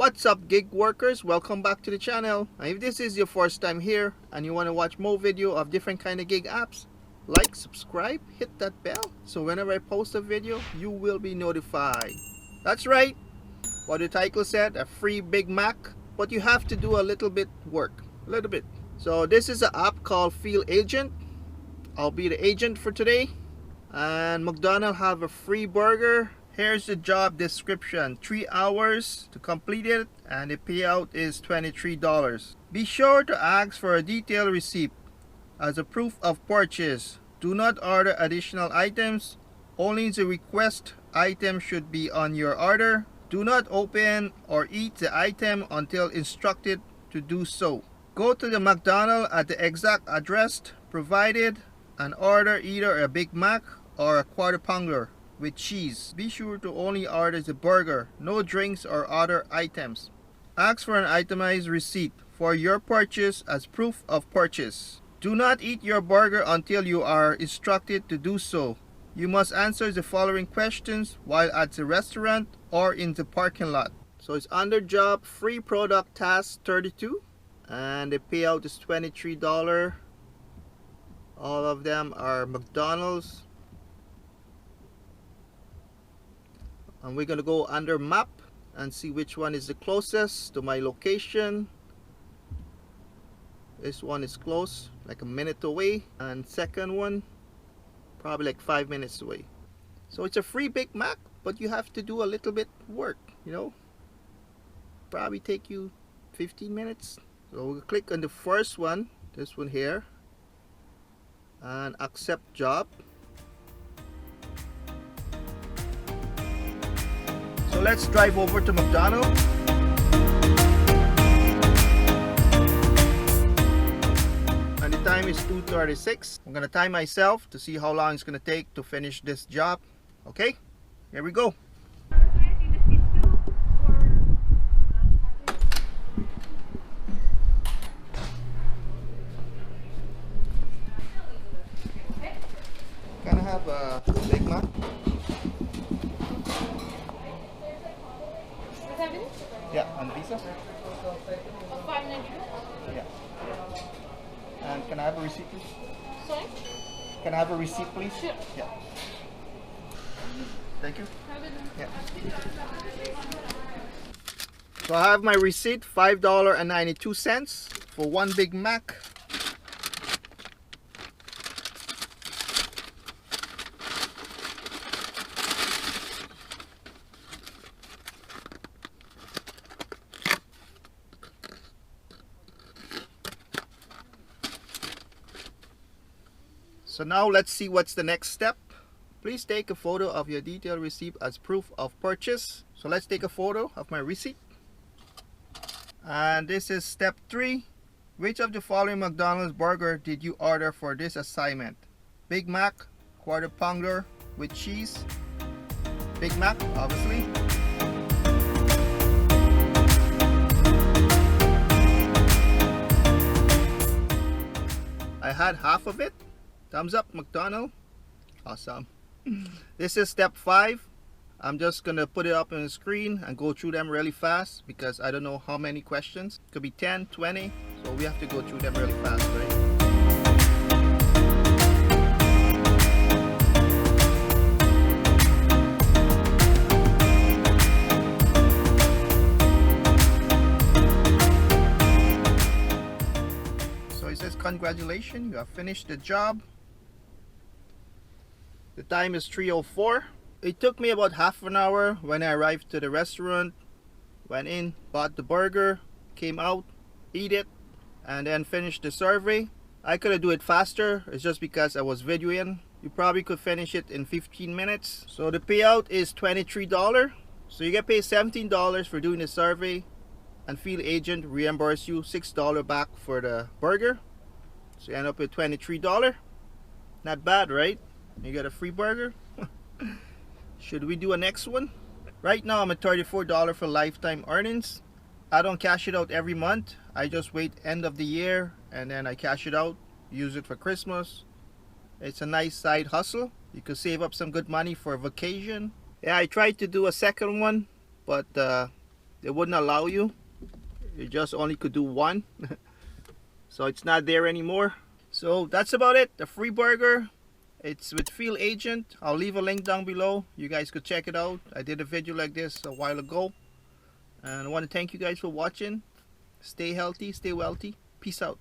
What's up, gig workers? Welcome back to the channel. And if this is your first time here and you want to watch more video of different kind of gig apps, like, subscribe, hit that bell so whenever I post a video you will be notified. That's right, what the title said, a free Big Mac, but you have to do a little bit work, a little bit. So this is an app called Field Agent. I'll be the agent for today, and McDonald's have a free burger. Here's the job description: 3 hours to complete it, and the payout is $23. Be sure to ask for a detailed receipt as a proof of purchase. Do not order additional items. Only the request item should be on your order. Do not open or eat the item until instructed to do so. Go to the McDonald's at the exact address provided and order either a Big Mac or a Quarter Pounder with cheese. Be sure to only order the burger, no drinks or other items. Ask for an itemized receipt for your purchase as proof of purchase. Do not eat your burger until you are instructed to do so. You must answer the following questions while at the restaurant or in the parking lot. So it's under job, free product, task 32, and the payout is $23. All of them are McDonald's. And we're going to go under map and see which one is the closest to my location. This one is close, like a minute away, and second one probably like 5 minutes away. So it's a free Big Mac, but you have to do a little bit work, you know. Probably take you 15 minutes. So we'll click on the first one, this one here, and accept job. So let's drive over to McDonald's. And the time is 2:36. I'm gonna time myself to see how long it's gonna take to finish this job. Okay, here we go. Can I have a Big Mac? Yeah, on Visa. Yeah. And can I have a receipt, please? Sorry? Can I have a receipt, please? Sure. Yeah. Thank you. Yeah. So I have my receipt, $5.92 for one Big Mac. So now let's see what's the next step. Please take a photo of your detailed receipt as proof of purchase. So let's take a photo of my receipt. And this is step 3. Which of the following McDonald's burger did you order for this assignment? Big Mac, Quarter Pounder with cheese. Big Mac, obviously. I had half of it. Thumbs up, McDonald's. Awesome. This is step 5. I'm just gonna put it up on the screen and go through them really fast because I don't know how many questions. Could be 10, 20, so we have to go through them really fast, right? So it says, congratulations, you have finished the job. The time is 3:04. It took me about half an hour when I arrived to the restaurant. Went in, bought the burger, came out, eat it, and then finished the survey. I could have do it faster. It's just because I was videoing. You probably could finish it in 15 minutes. So the payout is $23. So you get paid $17 for doing the survey, and Field Agent reimburse you $6 back for the burger. So you end up with $23. Not bad, right? You got a free burger. Should we do a next one? Right now I'm at $34 for lifetime earnings. I don't cash it out every month. I just wait end of the year and then I cash it out, use it for Christmas. It's a nice side hustle. You could save up some good money for a vacation. Yeah, I tried to do a second one, but the they wouldn't allow you. You just only could do one. So it's not there anymore. So that's about it. The free burger. It's with Field Agent. I'll leave a link down below. You guys could check it out. I did a video like this a while ago. And I want to thank you guys for watching. Stay healthy, stay wealthy. Peace out.